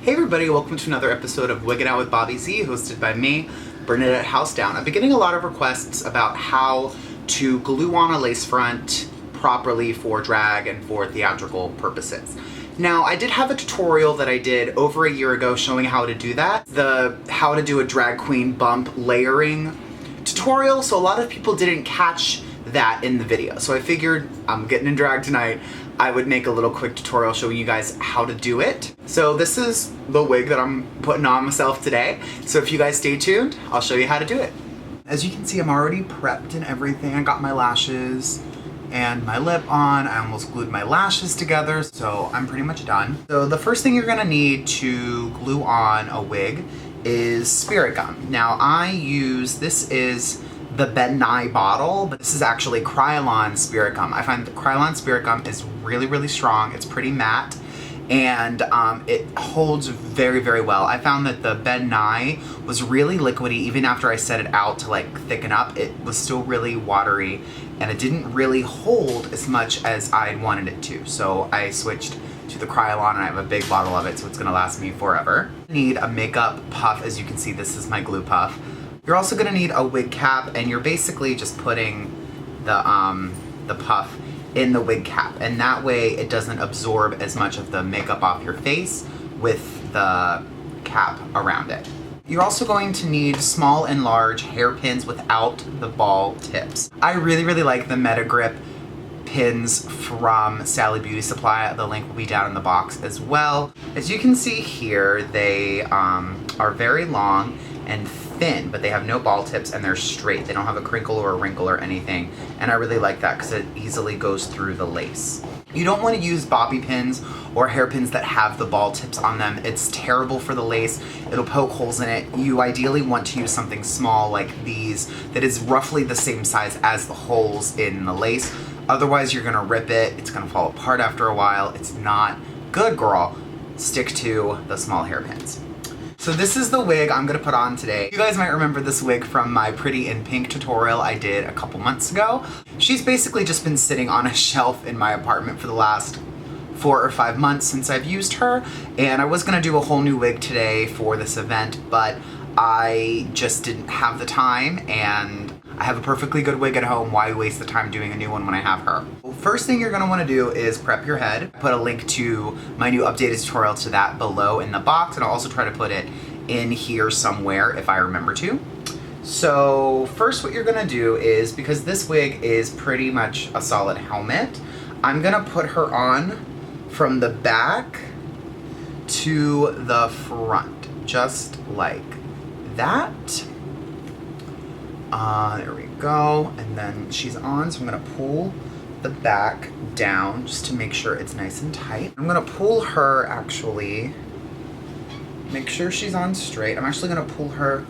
Hey everybody, welcome to another episode of Wiggin' Out with Bobby Z, hosted by me, Bernadette Housedown. I've been getting a lot of requests about how to glue on a lace front properly for drag and for theatrical purposes. Now, I did have a tutorial that I did over a year ago showing how to do that, the how to do a drag queen bump layering tutorial, so a lot of people didn't catch that in the video. So I figured I'm getting in drag tonight, I would make a little quick tutorial showing you guys how to do it. So this is the wig that I'm putting on myself today. So if you guys stay tuned, I'll show you how to do it. As you can see, I'm already prepped and everything. I got my lashes and my lip on. I almost glued my lashes together, so I'm pretty much done. So the first thing you're gonna need to glue on a wig is spirit gum. Now this is the Ben Nye bottle, but this is actually Krylon spirit gum. I find the Krylon spirit gum is really strong. It's pretty matte and it holds very well. I found that the Ben Nye was really liquidy even after I set it out to like thicken up. It was still really watery and it didn't really hold as much as I'd wanted it to. So I switched to the Krylon and I have a big bottle of it, so it's gonna last me forever. I need a makeup puff. As you can see, this is my glue puff. You're also gonna need a wig cap, and you're basically just putting the puff in the wig cap, and that way it doesn't absorb as much of the makeup off your face with the cap around it. You're also going to need small and large hairpins without the ball tips. I really like the Meta Grip pins from Sally Beauty Supply. The link will be down in the box as well. As you can see here, they are very long and thin, but they have no ball tips and they're straight. They don't have a crinkle or a wrinkle or anything, and I really like that because it easily goes through the lace. You don't want to use bobby pins or hairpins that have the ball tips on them. It's terrible for the lace. It'll poke holes in it. You ideally want to use something small like these that is roughly the same size as the holes in the lace. Otherwise you're gonna rip it, it's gonna fall apart after a while. It's not good, girl. Stick to the small hairpins. So this is the wig I'm gonna put on today. You guys might remember this wig from my Pretty in Pink tutorial I did a couple months ago. She's basically just been sitting on a shelf in my apartment for the last 4 or 5 months since I've used her, and I was gonna do a whole new wig today for this event, but I just didn't have the time, and I have a perfectly good wig at home. Why waste the time doing a new one when I have her? Well, first thing you're gonna wanna do is prep your head. Put a link to my new updated tutorial to that below in the box, and I'll also try to put it in here somewhere if I remember to. So first what you're gonna do is, because this wig is pretty much a solid helmet, I'm gonna put her on from the back to the front, just like that. There we go, and then she's on, so I'm gonna pull the back down just to make sure it's nice and tight. I'm gonna pull her, actually, make sure she's on straight. I'm actually gonna pull her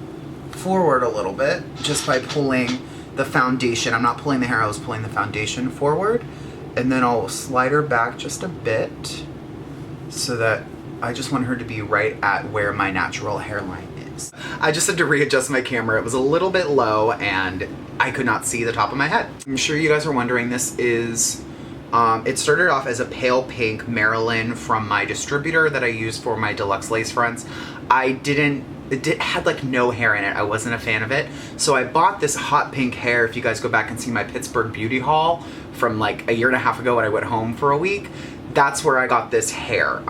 forward a little bit just by pulling the foundation. I'm not pulling the hair, I was pulling the foundation forward, and then I'll slide her back just a bit so that I just want her to be right at where my natural hairline is. I just had to readjust my camera. It was a little bit low and I could not see the top of my head. I'm sure you guys are wondering, this is, it started off as a pale pink Marilyn from my distributor that I use for my deluxe lace fronts. It had like no hair in it. I wasn't a fan of it. So I bought this hot pink hair. If you guys go back and see my Pittsburgh beauty haul from like a year and a half ago when I went home for a week, that's where I got this hair.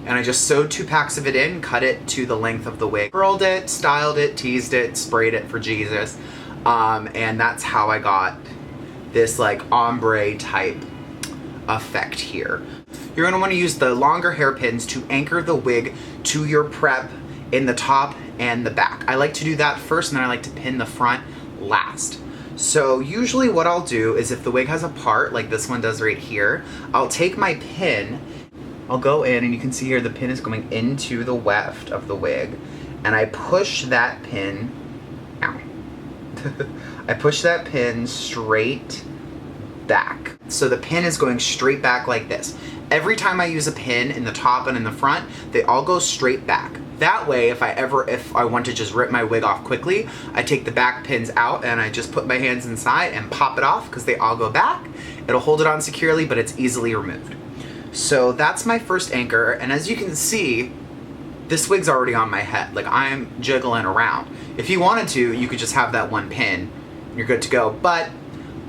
And I just sewed 2 packs of it in, cut it to the length of the wig, curled it, styled it, teased it, sprayed it for Jesus. And that's how I got this like ombre type effect here. You're gonna wanna use the longer hairpins to anchor the wig to your prep in the top and the back. I like to do that first, and then I like to pin the front last. So usually what I'll do is, if the wig has a part like this one does right here, I'll take my pin, I'll go in, and you can see here the pin is going into the weft of the wig, and I push that pin, ow. I push that pin straight back. So the pin is going straight back like this. Every time I use a pin in the top and in the front, they all go straight back. That way, if I want to just rip my wig off quickly, I take the back pins out and I just put my hands inside and pop it off because they all go back. It'll hold it on securely, but it's easily removed. So that's my first anchor, and as you can see, this wig's already on my head. Like, I'm jiggling around. If you wanted to, you could just have that one pin, and you're good to go. But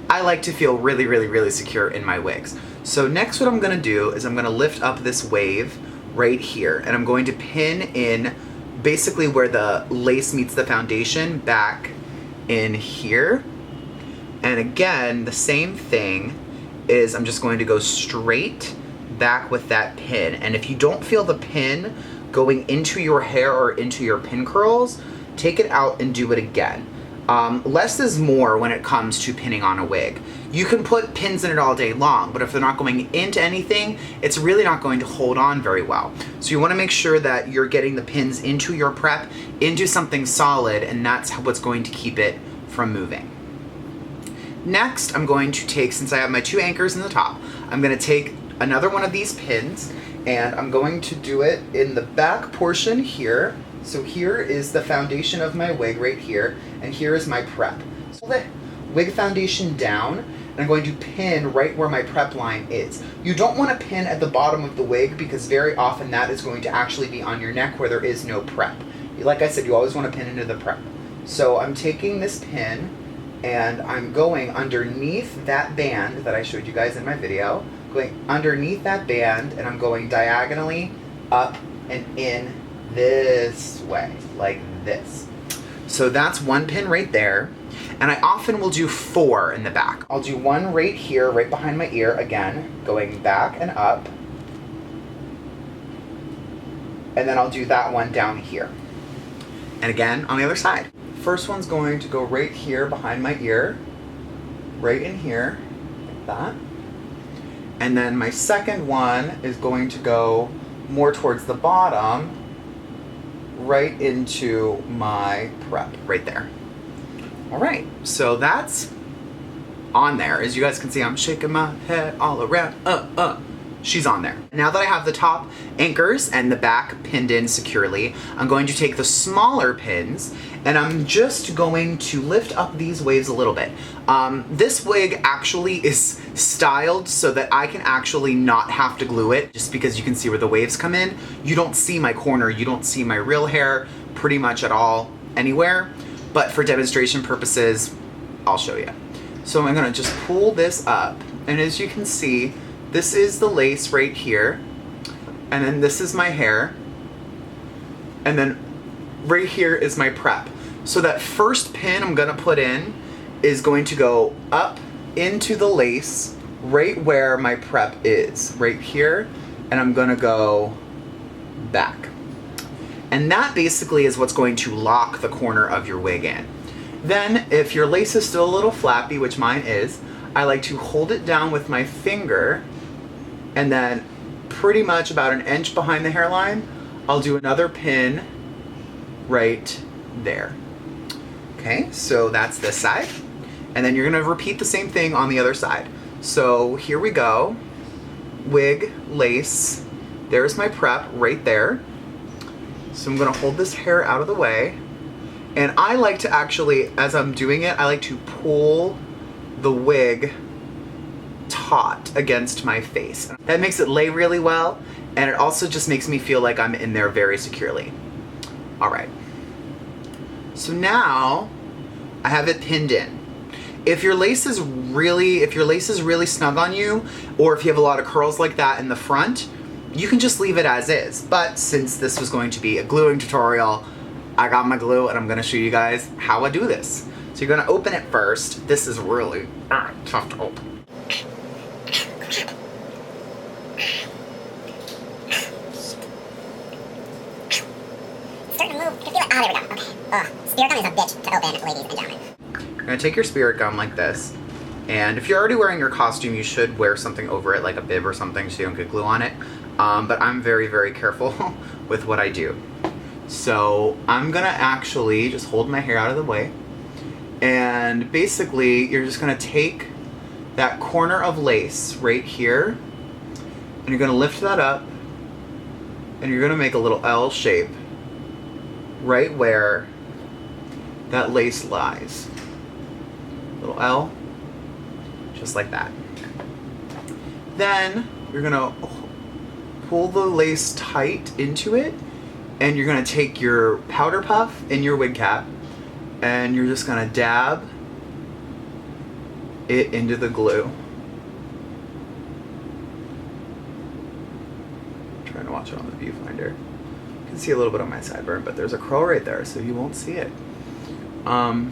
I like to feel really, really, really secure in my wigs. So next what I'm gonna do is I'm gonna lift up this wave right here, and I'm going to pin in basically where the lace meets the foundation back in here. And again, the same thing is I'm just going to go straight back with that pin. And if you don't feel the pin going into your hair or into your pin curls, take it out and do it again. Less is more when it comes to pinning on a wig. You can put pins in it all day long, but if they're not going into anything, it's really not going to hold on very well. So you want to make sure that you're getting the pins into your prep, into something solid, and that's what's going to keep it from moving. Next, I'm going to take, since I have my 2 anchors in the top, I'm going to take another one of these pins, and I'm going to do it in the back portion here. So here is the foundation of my wig right here, and here is my prep. So the wig foundation down, and I'm going to pin right where my prep line is. You don't want to pin at the bottom of the wig because very often that is going to actually be on your neck where there is no prep. Like I said, you always want to pin into the prep. So I'm taking this pin and I'm going underneath that band that I showed you guys in my video, going underneath that band, and I'm going diagonally up and in this way, like this. So that's 1 pin right there, and I often will do 4 in the back. I'll do 1 right here, right behind my ear, again, going back and up, and then I'll do that one down here. And again, on the other side. First one's going to go right here behind my ear, right in here, like that. And then my second one is going to go more towards the bottom, right into my prep, right there. All right, so that's on there. As you guys can see, I'm shaking my head all around, She's on there. Now that I have the top anchors and the back pinned in securely, I'm going to take the smaller pins and I'm just going to lift up these waves a little bit. This wig actually is styled so that I can actually not have to glue it, just because you can see where the waves come in. You don't see my corner, you don't see my real hair pretty much at all anywhere, but for demonstration purposes, I'll show you. So I'm gonna just pull this up, and as you can see, this is the lace right here, and then this is my hair, and then right here is my prep. So that first pin I'm gonna put in is going to go up into the lace right where my prep is, right here, and I'm gonna go back. And that basically is what's going to lock the corner of your wig in. Then, if your lace is still a little flappy, which mine is, I like to hold it down with my finger, and then pretty much about 1 inch behind the hairline, I'll do another pin right there. Okay, so that's this side. And then you're gonna repeat the same thing on the other side. So here we go. Wig, lace, there's my prep right there. So I'm gonna hold this hair out of the way. And I like to actually, as I'm doing it, I like to pull the wig taut against my face. That makes it lay really well, and it also just makes me feel like I'm in there very securely. All right. So now I have it pinned in. If your lace is really snug on you, or if you have a lot of curls like that in the front, you can just leave it as is. But since this was going to be a gluing tutorial, I got my glue and I'm gonna show you guys how I do this. So you're gonna open it first. This is really tough to open. Starting to move. I can feel it. Ah, there we go. Okay. Ugh. Spirit gum is a bitch to open, ladies and gentlemen. You're gonna take your spirit gum like this, and if you're already wearing your costume, you should wear something over it, like a bib or something, so you don't get glue on it. But I'm very, very careful with what I do. So I'm gonna actually just hold my hair out of the way, and basically you're just gonna take that corner of lace right here, and you're gonna lift that up, and you're gonna make a little L shape right where that lace lies. Little L, just like that. Then you're gonna pull the lace tight into it, And you're gonna take your powder puff and your wig cap, and you're just gonna dab it into the glue. I'm trying to watch it on the viewfinder. You can see a little bit on my sideburn, but there's a curl right there, so you won't see it. And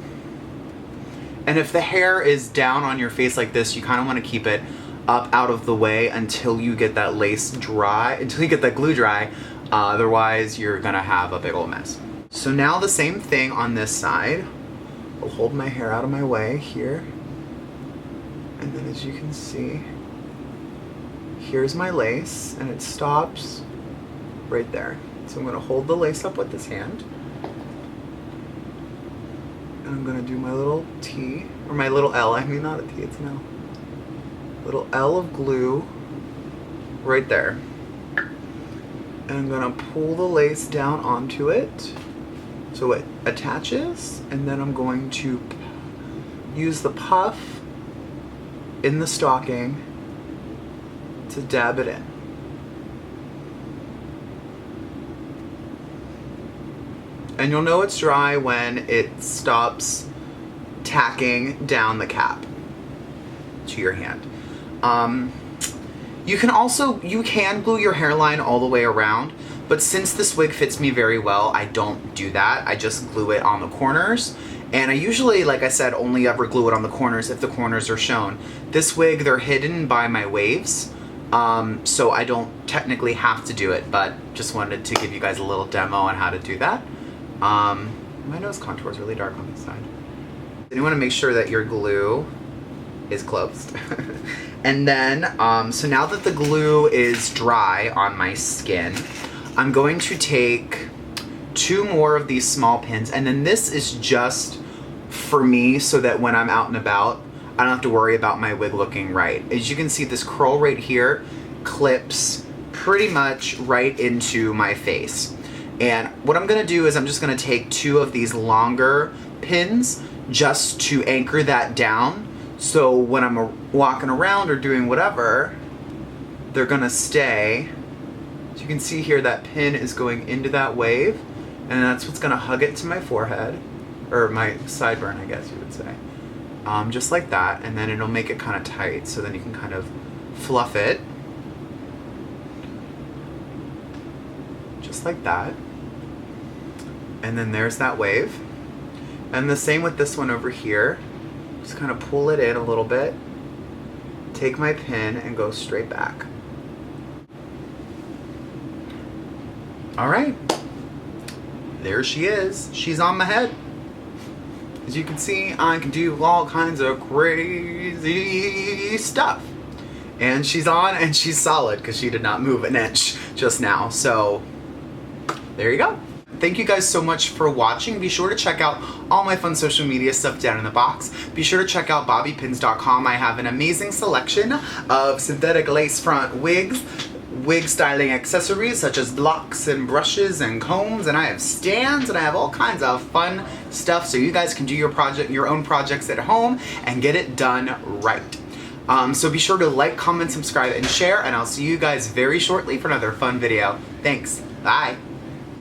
if the hair is down on your face like this, you kind of want to keep it up out of the way until you get that lace dry, until you get that glue dry. Otherwise, you're gonna have a big old mess. So now the same thing on this side. I'll hold my hair out of my way here. And then as you can see, here's my lace, and it stops right there. So I'm gonna hold the lace up with this hand. And I'm gonna do my little T, or my little L, I mean not a T, it's an L. Little L of glue right there. And I'm gonna pull the lace down onto it so it attaches, and then I'm going to use the puff in the stocking to dab it in. And you'll know it's dry when it stops tacking down the cap to your hand. You can glue your hairline all the way around, but since this wig fits me very well, I don't do that. I just glue it on the corners. And I usually, like I said, only ever glue it on the corners if the corners are shown. This wig, they're hidden by my waves, so I don't technically have to do it, but just wanted to give you guys a little demo on how to do that. My nose contour is really dark on this side. Then you want to make sure that your glue is closed. And then, so now that the glue is dry on my skin, I'm going to take 2 more of these small pins, and then this is just for me so that when I'm out and about, I don't have to worry about my wig looking right. As you can see, this curl right here clips pretty much right into my face. And what I'm gonna do is I'm just gonna take 2 of these longer pins just to anchor that down. So when I'm walking around or doing whatever, they're gonna stay. As you can see here, that pin is going into that wave, and that's what's gonna hug it to my forehead, or my sideburn, I guess you would say. Just like that, and then it'll make it kind of tight, so then you can kind of fluff it. Just like that. And then there's that wave. And the same with this one over here. Just kind of pull it in a little bit, take my pin, and go straight back. All right, there she is. She's on my head. As you can see, I can do all kinds of crazy stuff. And she's on, and she's solid because she did not move an inch just now. So there you go. Thank you guys so much for watching. Be sure to check out all my fun social media stuff down in the box. Be sure to check out bobbypins.com. I have an amazing selection of synthetic lace front wigs, wig styling accessories such as blocks and brushes and combs, and I have stands, and I have all kinds of fun stuff so you guys can do your own projects at home and get it done right. So be sure to like, comment, subscribe, and share, and I'll see you guys very shortly for another fun video. Thanks. Bye.